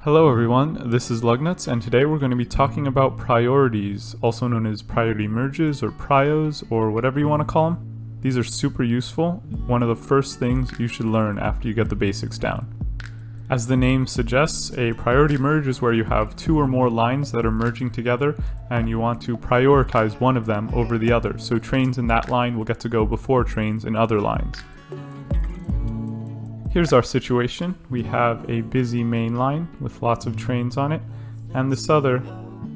Hello everyone, this is Lugnuts, and today we're going to be talking about priorities, also known as priority merges or prios or whatever you want to call them. These are super useful, one of the first things you should learn after you get the basics down. As the name suggests, a priority merge is where you have two or more lines that are merging together and you want to prioritize one of them over the other, so trains in that line will get to go before trains in other lines. Here's our situation. We have a busy main line with lots of trains on it, and this other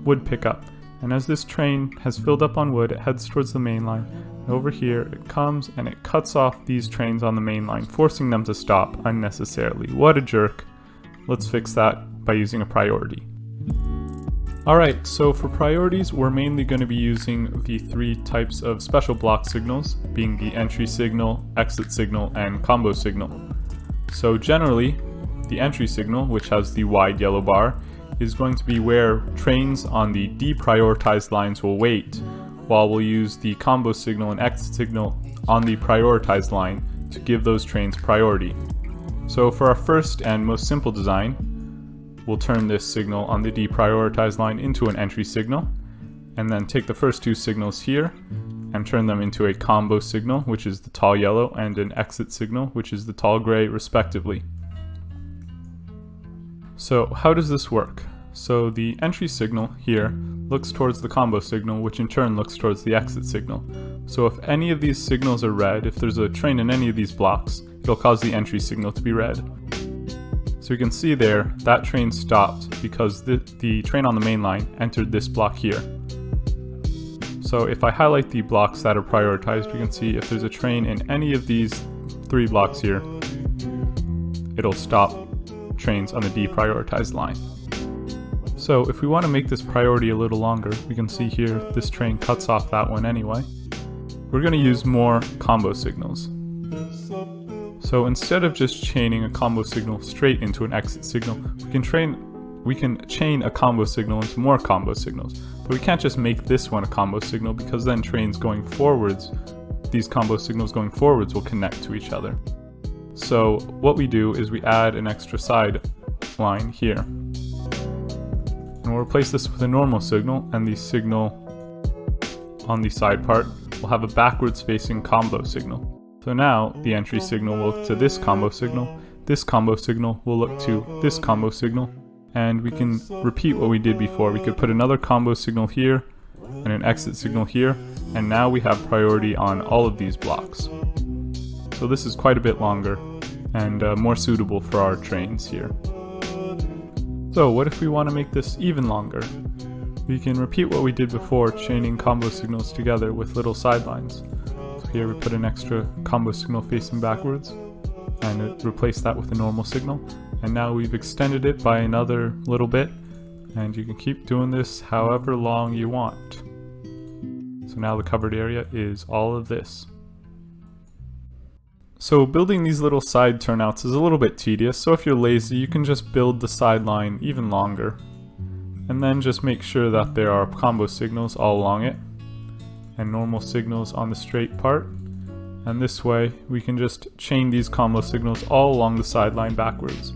wood pickup. And as this train has filled up on wood, it heads towards the main line. And over here, it comes and it cuts off these trains on the main line, forcing them to stop unnecessarily. What a jerk. Let's fix that by using a priority. Alright, so for priorities, we're mainly going to be using the three types of special block signals, being the entry signal, exit signal, and combo signal. So generally, the entry signal, which has the wide yellow bar, is going to be where trains on the deprioritized lines will wait, while we'll use the combo signal and exit signal on the prioritized line to give those trains priority. So for our first and most simple design, we'll turn this signal on the deprioritized line into an entry signal, and then take the first two signals here and turn them into a combo signal, which is the tall yellow, and an exit signal, which is the tall gray, respectively. So how does this work? So the entry signal here looks towards the combo signal, which in turn looks towards the exit signal. So if any of these signals are red, if there's a train in any of these blocks, it'll cause the entry signal to be red. So you can see there, that train stopped because the train on the main line entered this block here. So if I highlight the blocks that are prioritized, you can see if there's a train in any of these three blocks here, it'll stop trains on the deprioritized line. So if we want to make this priority a little longer, we can see here this train cuts off that one anyway. We're going to use more combo signals. So instead of just chaining a combo signal straight into an exit signal, we can chain a combo signal into more combo signals. But we can't just make this one a combo signal, because then trains going forwards, these combo signals going forwards, will connect to each other. So what we do is we add an extra side line here. And we'll replace this with a normal signal, and the signal on the side part will have a backwards facing combo signal. So now the entry signal will look to this combo signal will look to this combo signal, and we can repeat what we did before. We could put another combo signal here and an exit signal here, and now we have priority on all of these blocks. So this is quite a bit longer and more suitable for our trains here. So what if we want to make this even longer? We can repeat what we did before, chaining combo signals together with little sidelines. So here we put an extra combo signal facing backwards and replace that with a normal signal. And now we've extended it by another little bit, and you can keep doing this however long you want. So now the covered area is all of this. So building these little side turnouts is a little bit tedious, so if you're lazy, you can just build the sideline even longer. And then just make sure that there are combo signals all along it, and normal signals on the straight part. And this way, we can just chain these combo signals all along the sideline backwards.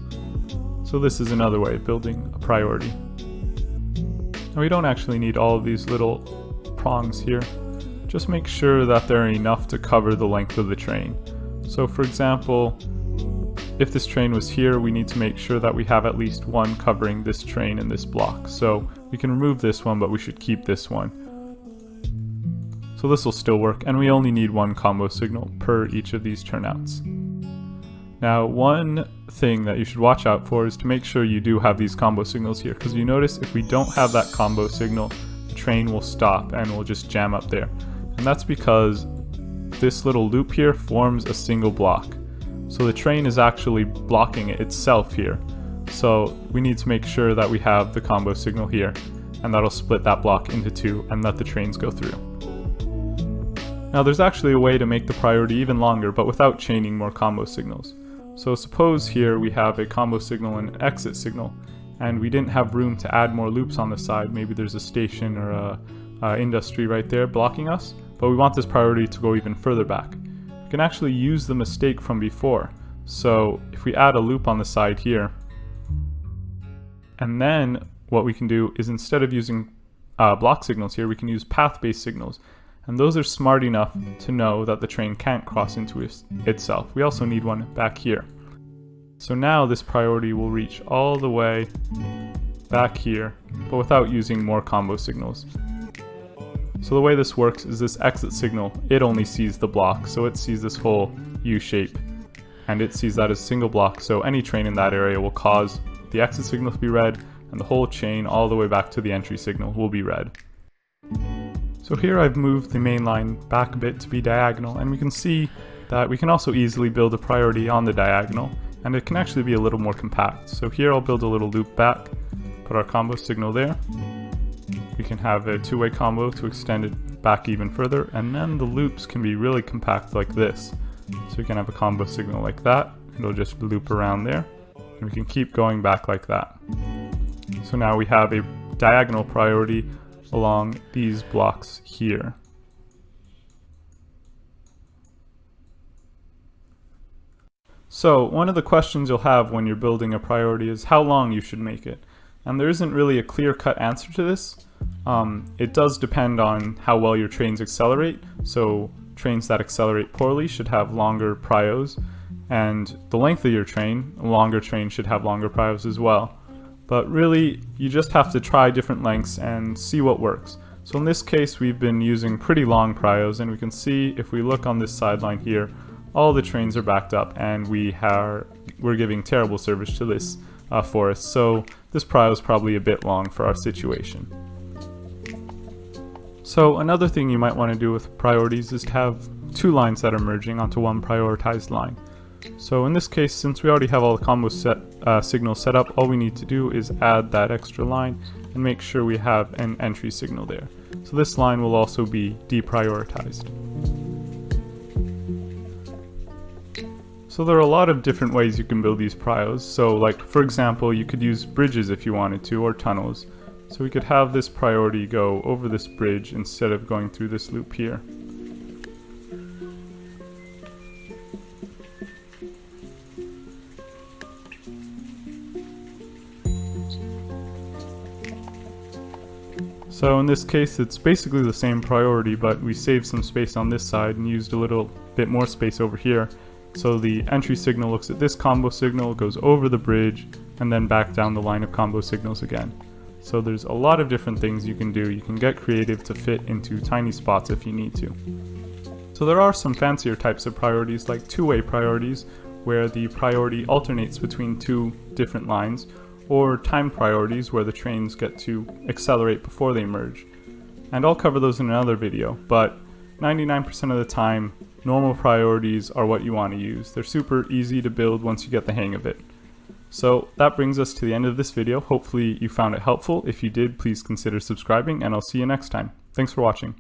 So this is another way of building a priority. And we don't actually need all of these little prongs here. Just make sure that there are enough to cover the length of the train. So for example, if this train was here, we need to make sure that we have at least one covering this train in this block. So we can remove this one, but we should keep this one. So this will still work, and we only need one combo signal per each of these turnouts. Now, one thing that you should watch out for is to make sure you do have these combo signals here, because you notice if we don't have that combo signal, the train will stop and will just jam up there. And that's because this little loop here forms a single block. So the train is actually blocking it itself here. So we need to make sure that we have the combo signal here, and that'll split that block into two and let the trains go through. Now there's actually a way to make the priority even longer, but without chaining more combo signals. So suppose here we have a combo signal and an exit signal, and we didn't have room to add more loops on the side. Maybe there's a station or a industry right there blocking us, but we want this priority to go even further back. We can actually use the mistake from before. So if we add a loop on the side here, And then what we can do is, instead of using block signals here, we can use path-based signals. And those are smart enough to know that the train can't cross into itself. We also need one back here. So now this priority will reach all the way back here, but without using more combo signals. So the way this works is this exit signal, it only sees the block, so it sees this whole U shape, and it sees that as a single block, so any train in that area will cause the exit signal to be read, and the whole chain all the way back to the entry signal will be read. So here I've moved the main line back a bit to be diagonal, and we can see that we can also easily build a priority on the diagonal, and it can actually be a little more compact. So here I'll build a little loop back, put our combo signal there. We can have a two-way combo to extend it back even further, and then the loops can be really compact like this. So we can have a combo signal like that, it'll just loop around there, and we can keep going back like that. So now we have a diagonal priority along these blocks here. So one of the questions you'll have when you're building a priority is how long you should make it. And there isn't really a clear-cut answer to this. It does depend on how well your trains accelerate. So trains that accelerate poorly should have longer prios, and the length of your train, a longer train should have longer prios as well. But really, you just have to try different lengths and see what works. So in this case, we've been using pretty long prios, and we can see if we look on this sideline here, all the trains are backed up, and we're giving terrible service to this forest. So this prio is probably a bit long for our situation. So another thing you might want to do with priorities is to have two lines that are merging onto one prioritized line. So in this case, since we already have all the combo signals set up, all we need to do is add that extra line and make sure we have an entry signal there. So this line will also be deprioritized. So there are a lot of different ways you can build these prios. So like, for example, you could use bridges if you wanted to, or tunnels. So we could have this priority go over this bridge instead of going through this loop here. So in this case, it's basically the same priority, but we saved some space on this side and used a little bit more space over here. So the entry signal looks at this combo signal, goes over the bridge, and then back down the line of combo signals again. So there's a lot of different things you can do. You can get creative to fit into tiny spots if you need to. So there are some fancier types of priorities, like two-way priorities, where the priority alternates between two different lines, or time priorities where the trains get to accelerate before they merge. And I'll cover those in another video, but 99% of the time, normal priorities are what you want to use. They're super easy to build once you get the hang of it. So that brings us to the end of this video. Hopefully you found it helpful. If you did, please consider subscribing, and I'll see you next time. Thanks for watching.